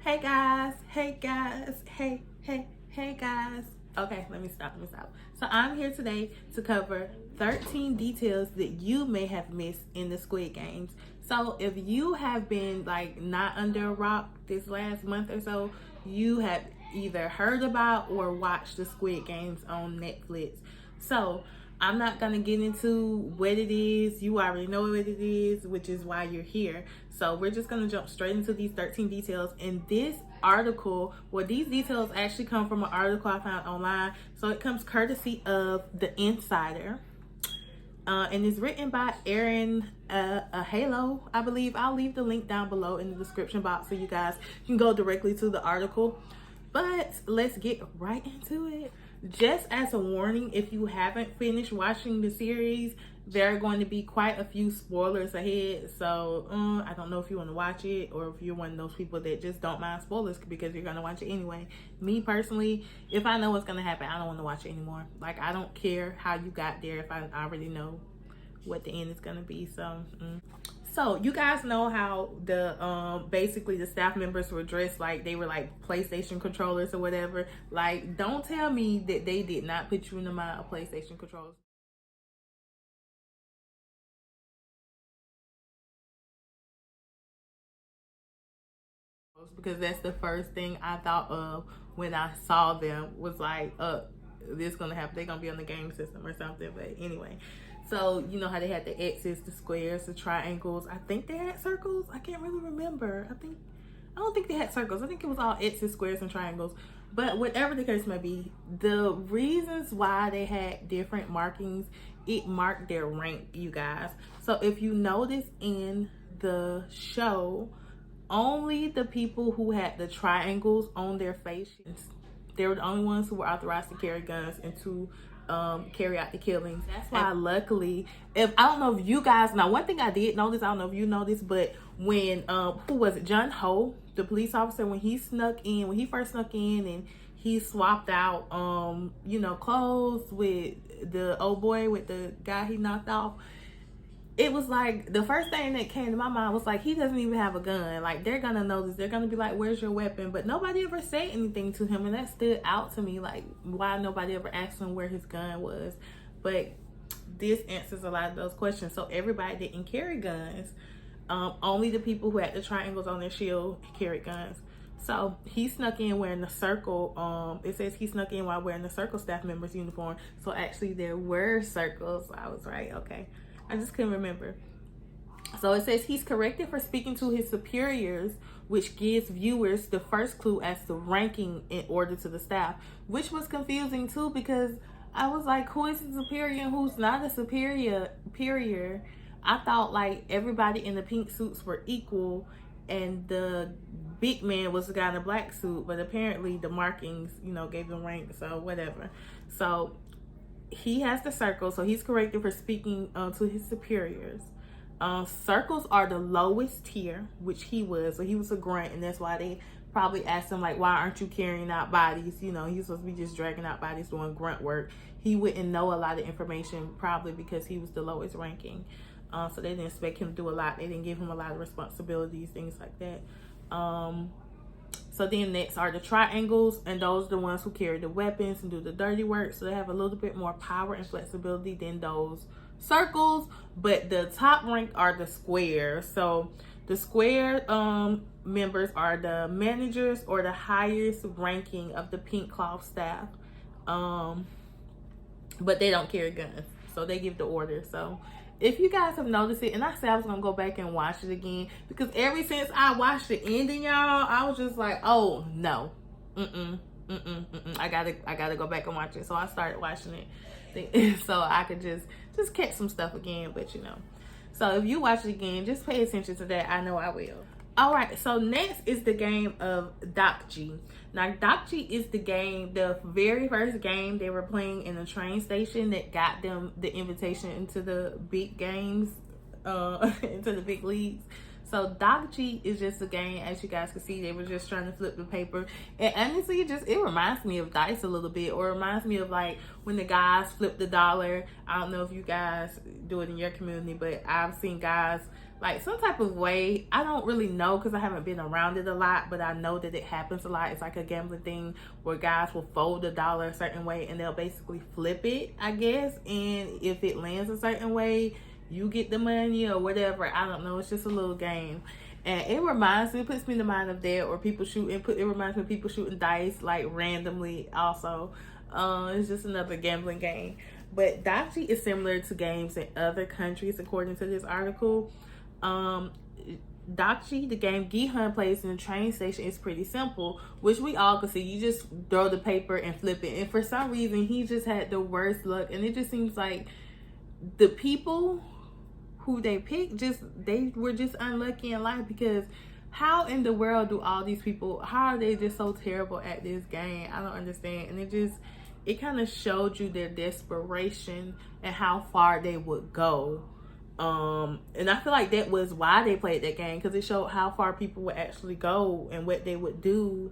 Hey guys, hey guys, hey guys. Okay, let me stop. So I'm here today to cover 13 details that you may have missed in the Squid Games. So if you have been like not under a rock this last month or so, you have either heard about or watched the Squid Games on Netflix. So I'm not gonna get into what it is. You already know what it is, which is why you're here. So we're just gonna jump straight into these 13 details. And this article, well, these details actually come from an article I found online. So it comes courtesy of The Insider. And it's written by Aaron Halo, I believe. I'll leave the link down below in the description box so you guys can go directly to the article. But let's get right into it. Just as a warning, if you haven't finished watching the series, there are going to be quite a few spoilers ahead. So I don't know if you want to watch it or if you're one of those people that just don't mind spoilers because you're going to watch it anyway. Me personally, if I know what's going to happen, I don't want to watch it anymore. Like, I don't care how you got there if I already know what the end is going to be. So you guys know how the basically the staff members were dressed like they were like PlayStation controllers or whatever. Like, don't tell me that they did not put you in the mind of PlayStation controllers. Because that's the first thing I thought of when I saw them, was like, this gonna happen, they're gonna be on the game system or something. But anyway, so you know how they had the X's, the squares, the triangles. I think they had circles. I can't really remember. I don't think they had circles. I think it was all X's, squares, and triangles. But whatever the case may be, the reasons why they had different markings, it marked their rank, you guys. So if you notice in the show, only the people who had the triangles on their faces, they were the only ones who were authorized to carry guns and to carry out the killings. That's why, luckily, if I don't know if you guys, now one thing I did notice, I don't know if you noticed, but when who was it, John Ho, the police officer, when he first snuck in and he swapped out clothes with the old boy, with the guy he knocked off, it was like the first thing that came to my mind was like, he doesn't even have a gun. Like, they're gonna know this. They're gonna be like, where's your weapon? But nobody ever said anything to him, and that stood out to me, like, why nobody ever asked him where his gun was. But this answers a lot of those questions. So everybody didn't carry guns. Only the people who had the triangles on their shield carried guns. So he snuck in wearing the circle. It says he snuck in while wearing the circle staff member's uniform. So actually there were circles. I was right. Okay. I just couldn't remember. So it says he's corrected for speaking to his superiors, which gives viewers the first clue as to ranking in order to the staff, which was confusing too, because I was like, who is the superior and who's not a superior? I thought like everybody in the pink suits were equal and the big man was the guy in the black suit, but apparently the markings, gave him rank, so whatever. So he has the circle, so he's corrected for speaking to his superiors. Circles are the lowest tier, which he was. So he was a grunt, and that's why they probably asked him, like, why aren't you carrying out bodies? He's supposed to be just dragging out bodies, doing grunt work. He wouldn't know a lot of information, probably because he was the lowest ranking. So they didn't expect him to do a lot. They didn't give him a lot of responsibilities, things like that. So then next are the triangles, and those are the ones who carry the weapons and do the dirty work. So they have a little bit more power and flexibility than those circles. But the top rank are the squares. So the square members are the managers or the highest ranking of the pink cloth staff. But they don't carry guns, so they give the order. So if you guys have noticed it, and I said I was gonna go back and watch it again, because ever since I watched the ending, y'all, I was just like, oh no, I gotta go back and watch it. So I started watching it so I could just catch some stuff again. But so if you watch it again, just pay attention to that. I know I will. All right, so next is the game of Daichi. Now, Daichi is the very first game they were playing in the train station that got them the invitation into the big games, into the big leagues. So Daichi is just a game, as you guys can see, they were just trying to flip the paper. And honestly, it reminds me of dice a little bit, or it reminds me of like when the guys flip the dollar. I don't know if you guys do it in your community, but I've seen guys like some type of way. I don't really know because I haven't been around it a lot, but I know that it happens a lot. It's like a gambling thing where guys will fold a dollar a certain way and they'll basically flip it, I guess. And if it lands a certain way, you get the money or whatever. I don't know. It's just a little game. And it puts me in the mind of that, or people shooting. It reminds me of people shooting dice like randomly. Also, it's just another gambling game. But Daichi is similar to games in other countries, according to this article. Daichi, the game Gihan plays in the train station, is pretty simple, which we all can see. You just throw the paper and flip it. And for some reason, he just had the worst luck. And it just seems like the people who they picked, they were just unlucky in life, because how in the world do all these people, how are they just so terrible at this game? I don't understand. And it kind of showed you their desperation and how far they would go. And I feel like that was why they played that game, because it showed how far people would actually go and what they would do.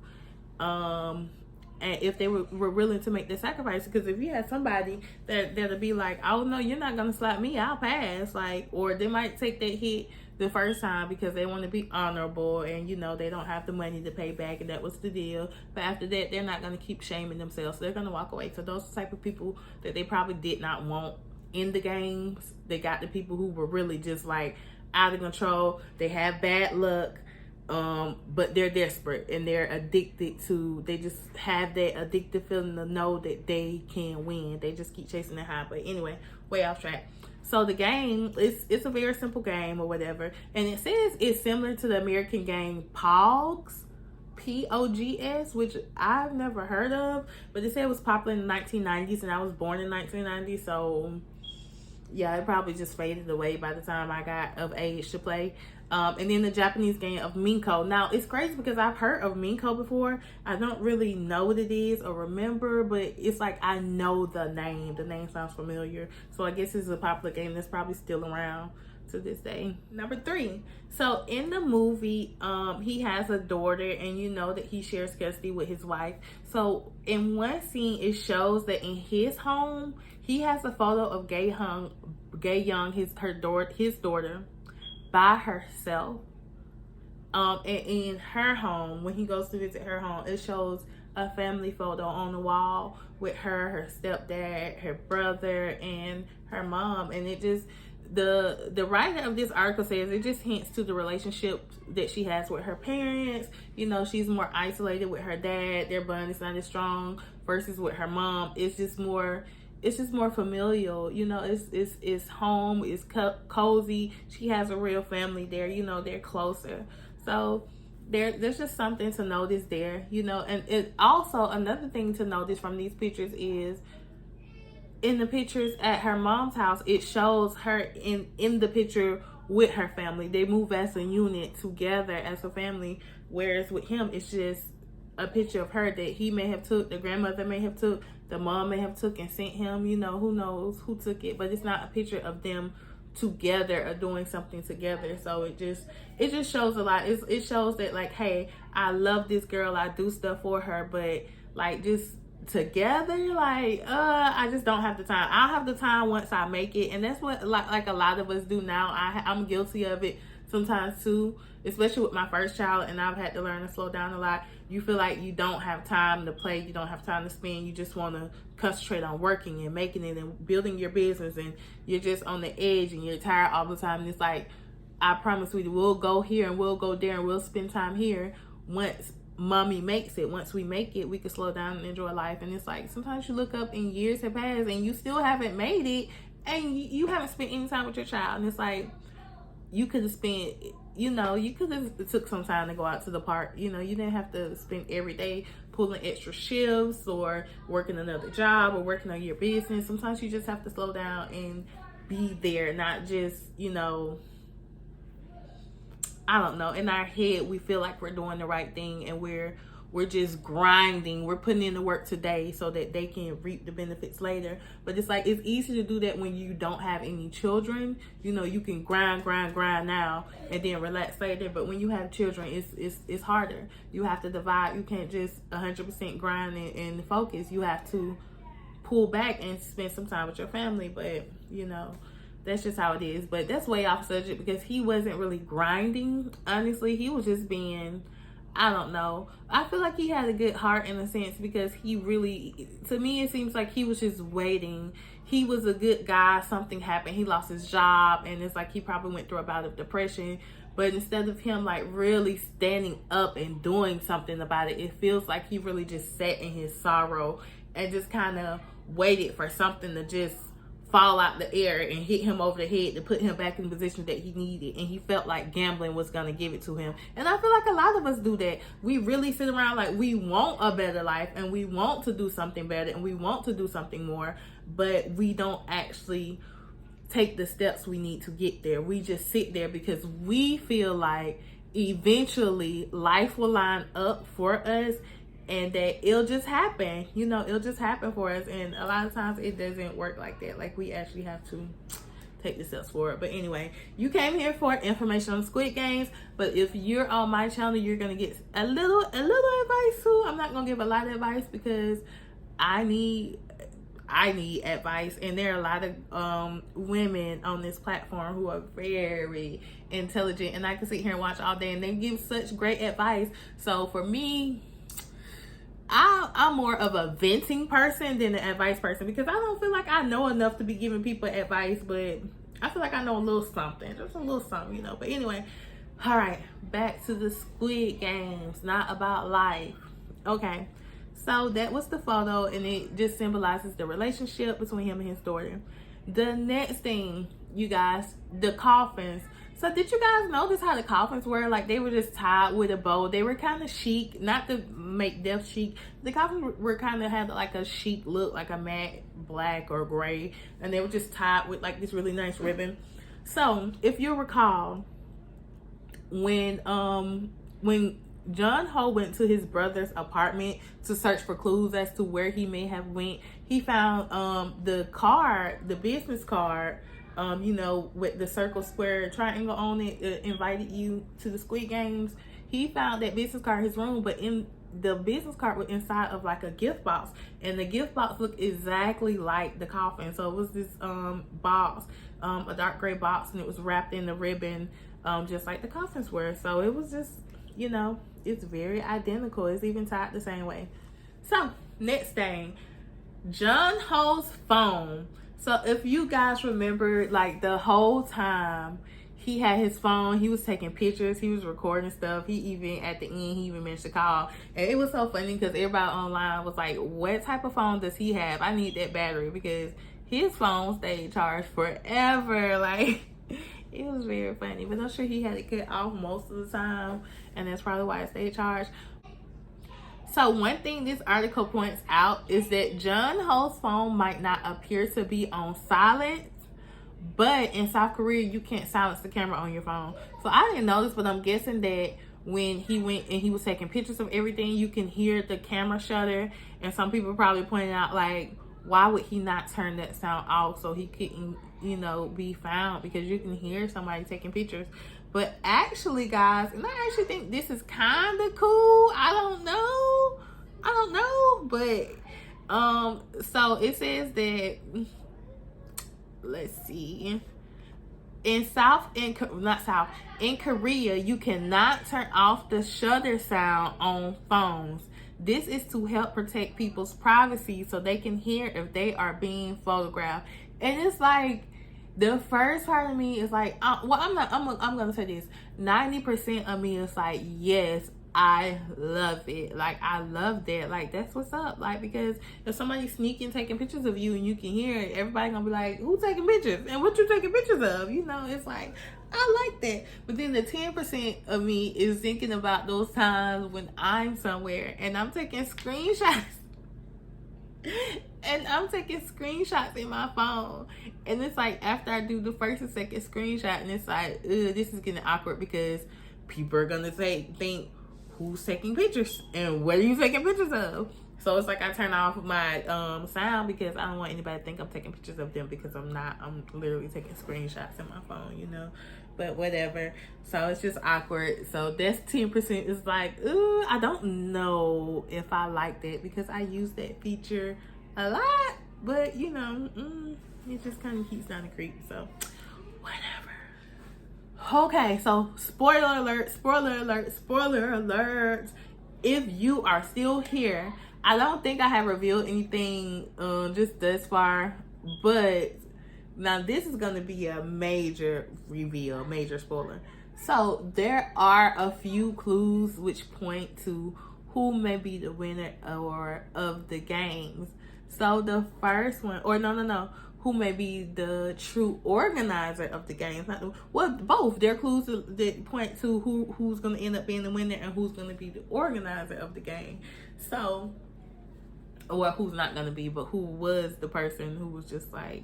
And if they were willing to make the sacrifice. Because if you had somebody that'll be like, oh no, you're not gonna slap me, I'll pass. Like, or they might take that hit the first time because they want to be honorable, and they don't have the money to pay back, and that was the deal. But after that, they're not gonna keep shaming themselves, so they're gonna walk away. So those are the type of people that they probably did not want in the games. They got the people who were really just like out of control. They have bad luck. But they're desperate and they're addicted to, they just have that addictive feeling to know that they can win. They just keep chasing the high. But anyway, way off track. So the game, it's a very simple game or whatever. And it says it's similar to the American game Pogs, Pogs, which I've never heard of. But it said it was popular in the 1990s, and I was born in 1990. So yeah, it probably just faded away by the time I got of age to play. And then the Japanese game of Minko. Now, it's crazy because I've heard of Minko before. I don't really know what it is or remember, but it's like I know the name. The name sounds familiar. So I guess it's a popular game that's probably still around to this day. Number 3. So in the movie, he has a daughter, and you know that he shares custody with his wife. So in one scene, it shows that in his home, he has a photo of Gae Young, his daughter, by herself. And in her home, when he goes to visit her home, it shows a family photo on the wall with her stepdad, her brother, and her mom. And it just, the writer of this article says it just hints to the relationship that she has with her parents. She's more isolated with her dad. Their bond is not as strong versus with her mom. It's just more familial. It's home, it's cozy. She has a real family there. They're closer. So there's just something to notice there. And it also, another thing to notice from these pictures is in the pictures at her mom's house, it shows her in the picture with her family. They move as a unit together as a family, whereas with him, it's just a picture of her that he may have took, the grandmother may have took, the mom may have took and sent him. Who knows who took it, but it's not a picture of them together or doing something together. So it just shows a lot. It shows that, like, hey, I love this girl, I do stuff for her, but like just together, like I just don't have the time. I'll have the time once I make it. And that's what like a lot of us do now. I'm guilty of it sometimes too, especially with my first child, and I've had to learn to slow down a lot. You feel like you don't have time to play, you don't have time to spend, you just want to concentrate on working and making it and building your business, and you're just on the edge and you're tired all the time. And it's like, I promise we'll go here and we'll go there and we'll spend time here. Once mommy makes it, once we make it, we can slow down and enjoy life. And it's like, sometimes you look up and years have passed and you still haven't made it, and you haven't spent any time with your child. And it's like, you could have spent, you could have took some time to go out to the park. You didn't have to spend every day pulling extra shifts or working another job or working on your business. Sometimes you just have to slow down and be there, not just, I don't know, in our head, we feel like we're doing the right thing, and we're just grinding. We're putting in the work today so that they can reap the benefits later. But it's like, it's easy to do that when you don't have any children. You can grind now and then relax later. But when you have children, it's harder. You have to divide. You can't just 100% grind and focus. You have to pull back and spend some time with your family. But, That's just how it is. But that's way off subject because he wasn't really grinding. Honestly, he was just being, I don't know. I feel like he had a good heart in a sense because he really, to me, it seems like he was just waiting. He was a good guy. Something happened. He lost his job, and it's like he probably went through a bout of depression. But instead of him like really standing up and doing something about it, it feels like he really just sat in his sorrow and just kind of waited for something to just fall out the air and hit him over the head to put him back in the position that he needed. And he felt like gambling was going to give it to him. And I feel like a lot of us do that. We really sit around like we want a better life and we want to do something better and we want to do something more, but we don't actually take the steps we need to get there. We just sit there because we feel like eventually life will line up for us and that it'll just happen. You know, it'll just happen for us. And a lot of times it doesn't work like that. Like, we actually have to take the steps forward. But anyway, you came here for information on Squid Games. But if you're on my channel, you're going to get a little advice too. I'm not going to give a lot of advice because I need advice, and there are a lot of women on this platform who are very intelligent, and I can sit here and watch all day and they give such great advice. So for me, I'm more of a venting person than an advice person because I don't feel like I know enough to be giving people advice, but I feel like I know a little something, just a little something, you know. But anyway, all right, back to the Squid Games, not about life. Okay, so that was the photo, and it just symbolizes the relationship between him and his daughter. The next thing, you guys, the coffins. So did you guys notice how the coffins were? Like, they were just tied with a bow. They were kind of chic, not to make death chic. The coffins were kind of had like a chic look, like a matte black or gray, and they were just tied with like this really nice ribbon. So if you recall, when John Ho went to his brother's apartment to search for clues as to where he may have went, he found the card, the business card, you know, with the circle, square, triangle on it, invited you to the Squid Games. He found that business card in his room, but in the business card was inside of like a gift box, and the gift box looked exactly like the coffin. So it was this box, a dark gray box, and it was wrapped in the ribbon, just like the coffins were. So it was just, you know, it's very identical. It's even tied the same way. So next thing, John Ho's phone. So if you guys remember, like, the whole time he had his phone, he was taking pictures, he was recording stuff. He even, at the end, he even managed to call. And it was so funny because everybody online was like, what type of phone does he have? I need that battery, because his phone stayed charged forever. Like, it was very funny. But I'm sure he had it cut off most of the time, and that's probably why it stayed charged. So one thing this article points out is that John Ho's phone might not appear to be on silent, but in South Korea, you can't silence the camera on your phone. So I didn't know this, but I'm guessing that when he went and he was taking pictures of everything, you can hear the camera shutter. And some people probably pointed out, like, why would he not turn that sound off so he couldn't, you know, be found? Because you can hear somebody taking pictures. But actually, guys, and I actually think this is kind of cool. I don't know. But so it says that, let's see, in Korea, you cannot turn off the shutter sound on phones. This is to help protect people's privacy so they can hear if they are being photographed. And it's like, the first part of me is like, I'm gonna say this, 90% of me is like, yes, I love it. Like, I love that. Like, that's what's up. Like, because if somebody's sneaking taking pictures of you and you can hear it, everybody gonna be like, who taking pictures and what you taking pictures of? You know, it's like, I like that. But then the 10% of me is thinking about those times when I'm somewhere and I'm taking screenshots. And I'm taking screenshots in my phone, and it's like, after I do the first and second screenshot, and it's like, this is getting awkward because people are gonna think, who's taking pictures and what are you taking pictures of? So it's like, I turn off my sound because I don't want anybody to think I'm taking pictures of them, because I'm not. I'm literally taking screenshots in my phone, you know. But whatever. So it's just awkward. So that's 10% is like, ooh, I don't know if I like that, because I use that feature a lot. But, you know, it just kind of keeps down the creep. So Okay, so spoiler alert, spoiler alert, spoiler alert. If you are still here, I don't think I have revealed anything just thus far, but now this is going to be a major reveal, major spoiler. So there are a few clues which point to who may be the winner or of the games. So the first one, or no, who may be the true organizer of the games? Well, both. There are clues that point to who's going to end up being the winner and who's going to be the organizer of the game. So, or who's not going to be, but who was the person who was just like,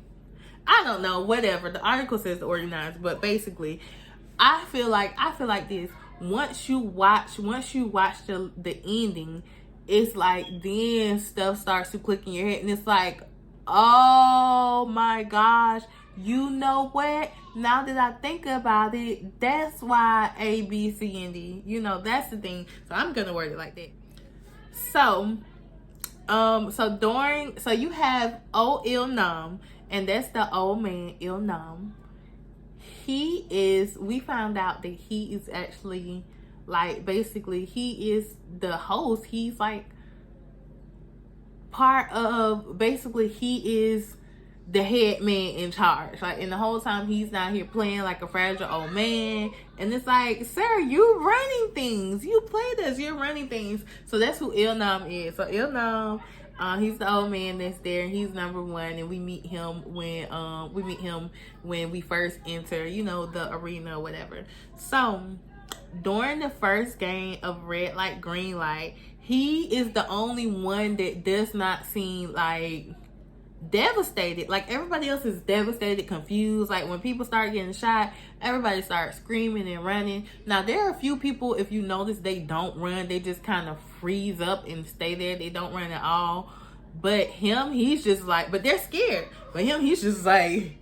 I don't know, whatever. The article says the organizer, but basically, I feel like this. Once you watch the ending, it's like then stuff starts to click in your head, and it's like, oh my gosh, you know what? Now that I think about it, that's why A, B, C, and D. You know, that's the thing. So I'm gonna word it like that. So, so you have old Il Nam, and that's the old man, Il Nam. We found out that he is actually, like, basically, he is the host. He's like part of, basically, he is the head man in charge. Like, and the whole time he's not here playing like a fragile old man. And it's like, sir, you running things. You played us. You're running things. So that's who Il Nam is. So Il Nam, he's the old man that's there. He's number one, and we meet him when we first enter, you know, the arena or whatever. So during the first game of red light, green light, he is the only one that does not seem like devastated. Like, everybody else is devastated, confused. Like, when people start getting shot, everybody starts screaming and running. Now, there are a few people, if you notice, they don't run. They just kind of freeze up and stay there. They don't run at all. But him, he's just like, but they're scared. But him, he's just like,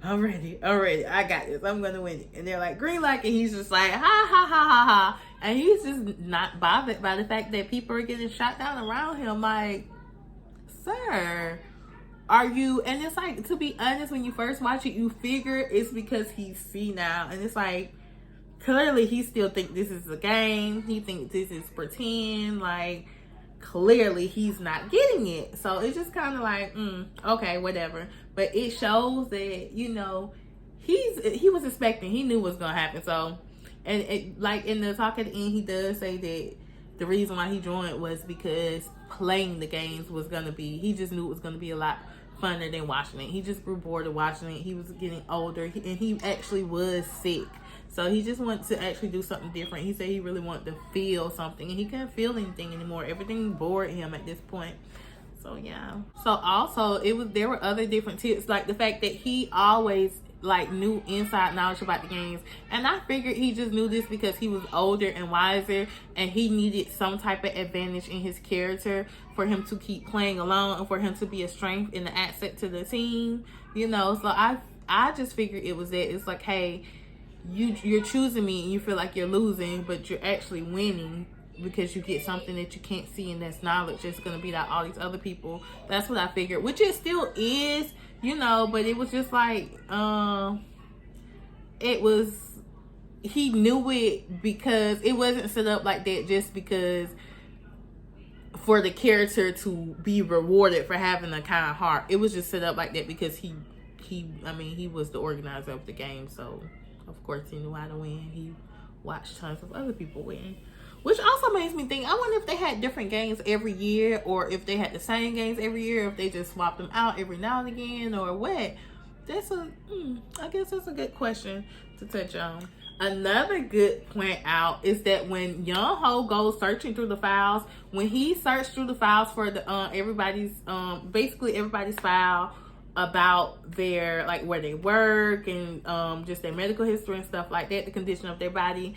I'm ready. I got this. I'm gonna win it. And they're like, green light, and he's just like, ha ha ha ha ha. And he's just not bothered by the fact that people are getting shot down around him. Like, sir, are you? And it's like, to be honest, when you first watch it, you figure it's because he's senile, and it's like, clearly he still think this is a game. He thinks this is pretend. Like, clearly he's not getting it. So it's just kind of like, okay, whatever. But it shows that, you know, he was expecting. He knew what's gonna happen. So, and it, like, in the talk at the end, he does say that the reason why he joined was because playing the games was gonna be, he just knew it was gonna be a lot funner than watching it. He just grew bored of watching it. He was getting older, and he actually was sick. So he just wanted to actually do something different. He said he really wanted to feel something, and he couldn't feel anything anymore. Everything bored him at this point. So yeah. So also, there were other different tips, like the fact that he always like knew inside knowledge about the games, and I figured he just knew this because he was older and wiser, and he needed some type of advantage in his character for him to keep playing along and for him to be a strength and an asset to the team, you know. So I just figured it was that. It's like, hey, you're choosing me and you feel like you're losing, but you're actually winning because you get something that you can't see, and that's knowledge that's going to beat out all these other people. That's what I figured, which it still is, you know. But it was just like, he knew it because it wasn't set up like that just because for the character to be rewarded for having a kind heart. It was just set up like that because he was the organizer of the game, so of course he knew how to win. He watched tons of other people win. Which also makes me think, I wonder if they had different games every year, or if they had the same games every year, or if they just swapped them out every now and again, or what. I guess that's a good question to touch on. Another good point out is that when Young Ho goes searching through the files, when he searched through the files for the basically everybody's file about their, like, where they work and just their medical history and stuff like that, the condition of their body,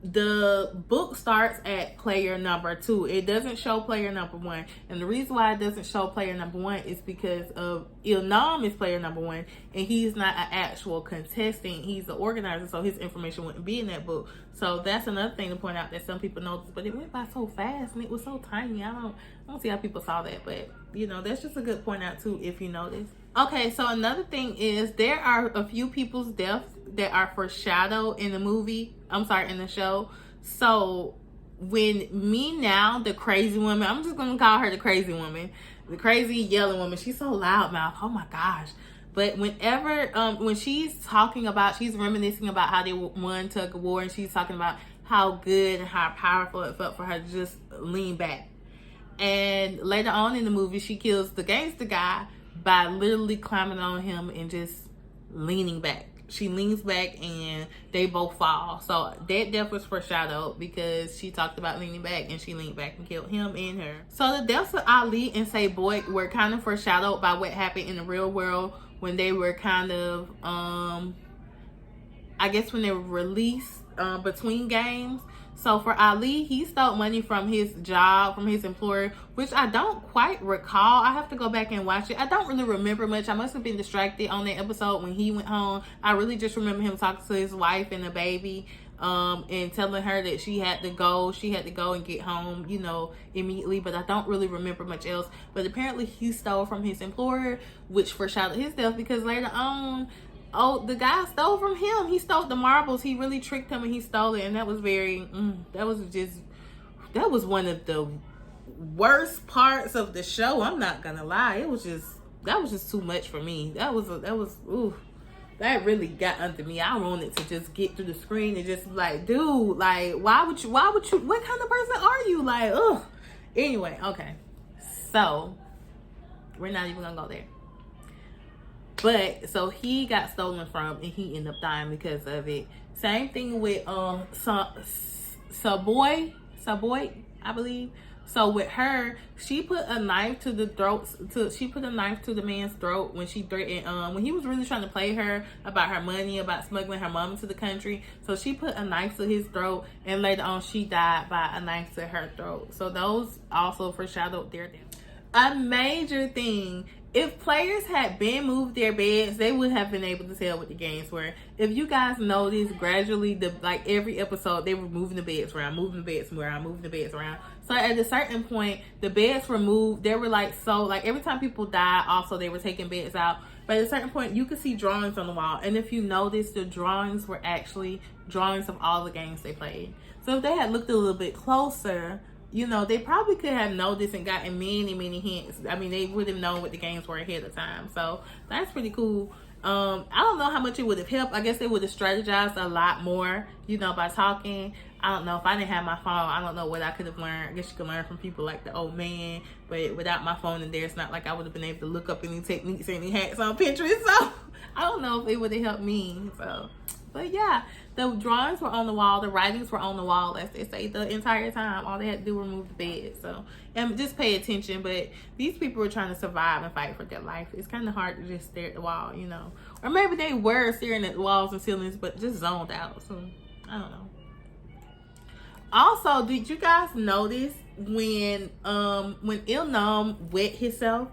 the book starts at player number 2. It doesn't show player number 1, and the reason why it doesn't show player number 1 is because of Il Nam is player number 1, and he's not an actual contestant. He's the organizer, so his information wouldn't be in that book. So that's another thing to point out that some people noticed, but it went by so fast and it was so tiny. I don't see how people saw that, but you know, that's just a good point out too if you notice. Okay, so another thing is there are a few people's deaths that are foreshadowed in the movie. I'm sorry, in the show. So when me now, the crazy woman, I'm just gonna call her the crazy woman, the crazy yelling woman. She's so loudmouth. Oh my gosh. But whenever, when she's talking about, she's reminiscing about how they won tug of war, and she's talking about how good and how powerful it felt for her to just lean back. And later on in the movie, she kills the gangster guy by literally climbing on him and just leaning back. She leans back and they both fall. So that death was foreshadowed because she talked about leaning back, and she leaned back and killed him and her. So the deaths of Ali and Say Boy were kind of foreshadowed by what happened in the real world when they were kind of, I guess when they were released between games. So for Ali, he stole money from his job, from his employer, which I don't quite recall. I have to go back and watch it. I don't really remember much. I must have been distracted on that episode when he went home. I really just remember him talking to his wife and the baby, and telling her that she had to go and get home, you know, immediately. But I don't really remember much else. But apparently he stole from his employer, which foreshadowed his death, because later on, the guy stole from him. He stole the marbles. He really tricked him and he stole it. And that was that was one of the worst parts of the show. I'm not gonna lie. That was just too much for me. That really got under me. I wanted to just get through the screen and just like, dude, like, why would you, what kind of person are you? Like, ugh. Anyway, okay. So, we're not even gonna go there. But so he got stolen from and he ended up dying because of it. Same thing with Savoy, I believe. So with her, she put a knife to the man's throat when she threatened, when he was really trying to play her about her money, about smuggling her mom into the country. So she put a knife to his throat, and later on she died by a knife to her throat. So those also foreshadowed their death. A major thing, if players had been moved their beds, they would have been able to tell what the games were. If you guys notice, gradually, every episode, they were moving the beds around. So at a certain point, the beds were moved. They were every time people died, also they were taking beds out. But at a certain point, you could see drawings on the wall. And if you notice, the drawings were actually drawings of all the games they played. So if they had looked a little bit closer, you know, they probably could have noticed and gotten many hints. I mean, they would have known what the games were ahead of time. So that's pretty cool. I don't know how much it would have helped. I guess they would have strategized a lot more, you know, by talking. I don't know. If I didn't have my phone, I don't know what I could have learned. I guess you could learn from people like the old man. But without my phone in there, it's not like I would have been able to look up any techniques or any hacks on Pinterest. So I don't know if it would have helped me. So, but yeah, the drawings were on the wall. The writings were on the wall, as they say, the entire time. All they had to do was move the bed. So, and just pay attention. But these people were trying to survive and fight for their life. It's kind of hard to just stare at the wall, you know. Or maybe they were staring at the walls and ceilings, but just zoned out. So, I don't know. Also, did you guys notice when Il-nam wet himself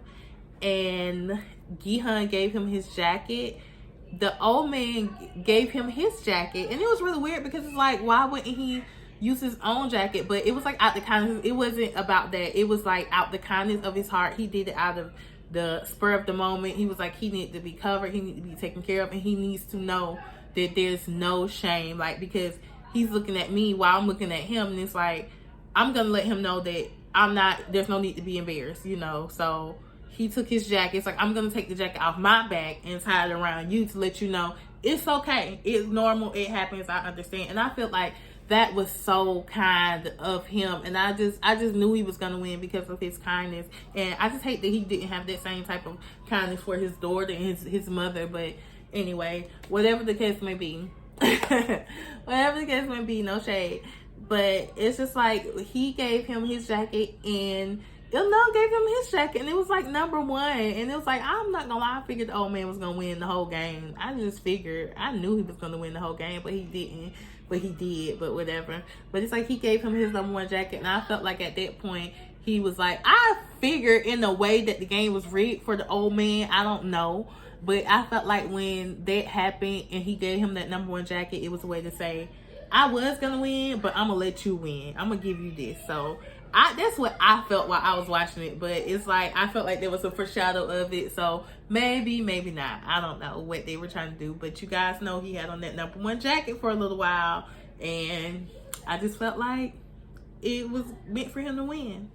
and Gi-hun gave him his jacket, the old man gave him his jacket, and it was really weird because it's like, why wouldn't he use his own jacket? But it was like out the kindness. It wasn't about that. It was like out the kindness of his heart. He did it out of the spur of the moment. He was like, he needed to be covered. He needed to be taken care of, and he needs to know that there's no shame, like, because he's looking at me while I'm looking at him, and it's like, I'm gonna let him know that I'm not, there's no need to be embarrassed, you know. So he took his jacket. It's like, I'm gonna take the jacket off my back and tie it around you to let you know it's okay, it's normal, it happens, I understand. And I feel like that was so kind of him, and I just knew he was gonna win because of his kindness. And I just hate that he didn't have that same type of kindness for his daughter and his mother. But anyway, whatever the case may be, no shade, but it's just like, he gave him his jacket and Il-nam gave him his jacket, and it was like number one, and it was like, I'm not gonna lie, I figured the old man was gonna win the whole game. I just figured, I knew he was gonna win the whole game, but he didn't. But he did, but whatever. But it's like, he gave him his number one jacket, and I felt like at that point he was like, I figured in a way that the game was rigged for the old man. I don't know, but I felt like when that happened and he gave him that number one jacket, it was a way to say, I was gonna win, but I'm gonna let you win. I'm gonna give you this. So that's what I felt while I was watching it. But it's like I felt like there was a foreshadow of it. So maybe not. I don't know what they were trying to do. But you guys know he had on that #1 jacket for a little while, and I just felt like it was meant for him to win.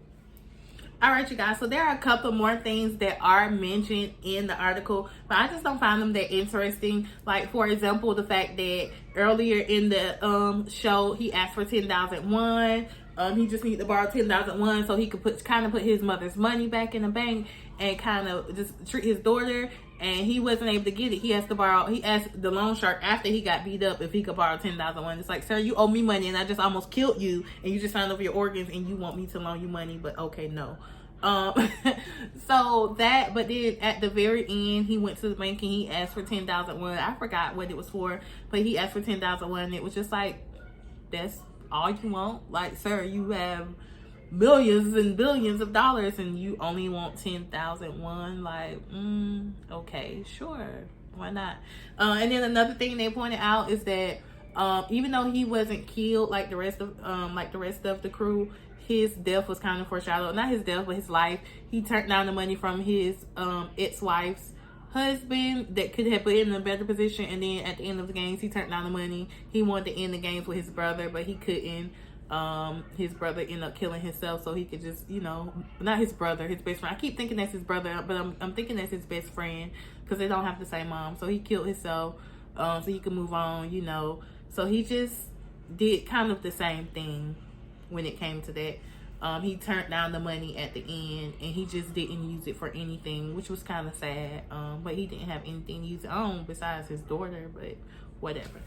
All right, you guys, so there are a couple more things that are mentioned in the article, but I just don't find them that interesting. Like, for example, the fact that earlier in the show, he asked for 10,000 won. He just needed to borrow 10,000 won so he could put his mother's money back in the bank and kind of just treat his daughter. And he wasn't able to get it. He asked the loan shark after he got beat up if he could borrow 10,000 won. It's like, sir, you owe me money and I just almost killed you and you just signed over your organs and you want me to loan you money, but okay, no. So that, but then at the very end, he went to the bank and he asked for 10,000 won. I forgot what it was for, but he asked for 10,000 won. It was just like, that's all you want? Like, sir, you have millions and billions of dollars and you only want 10,000 won. Like, okay, sure, why not? And then another thing they pointed out is that even though he wasn't killed like the rest of the crew, his death was kind of foreshadowed. Not his death, but his life. He turned down the money from his ex-wife's husband that could have put him in a better position, and then at the end of the games, he turned down the money. He wanted to end the games with his brother, but he couldn't. His brother ended up killing himself so he could just, not his brother, his best friend. I keep thinking that's his brother, but I'm thinking that's his best friend because they don't have the same mom. So he killed himself so he could move on, So he just did kind of the same thing when it came to that. He turned down the money at the end and he just didn't use it for anything, which was kind of sad. But he didn't have anything to use it on besides his daughter, but whatever.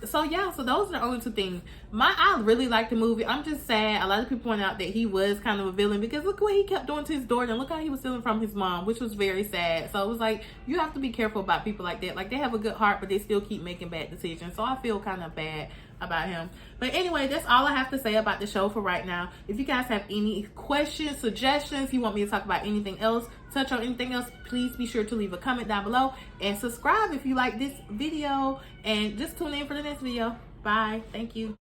So yeah, so those are the only two things. I really like the movie. I'm just sad. A lot of people point out that he was kind of a villain because look what he kept doing to his daughter and look how he was stealing from his mom, which was very sad. So it was like, you have to be careful about people like that. Like, they have a good heart, but they still keep making bad decisions. So I feel kind of bad about him. But anyway, that's all I have to say about the show for right now. If you guys have any questions, suggestions, you want me to talk about anything else, touch on anything else, please be sure to leave a comment down below and subscribe if you like this video, and just tune in for the next video. Bye. Thank you.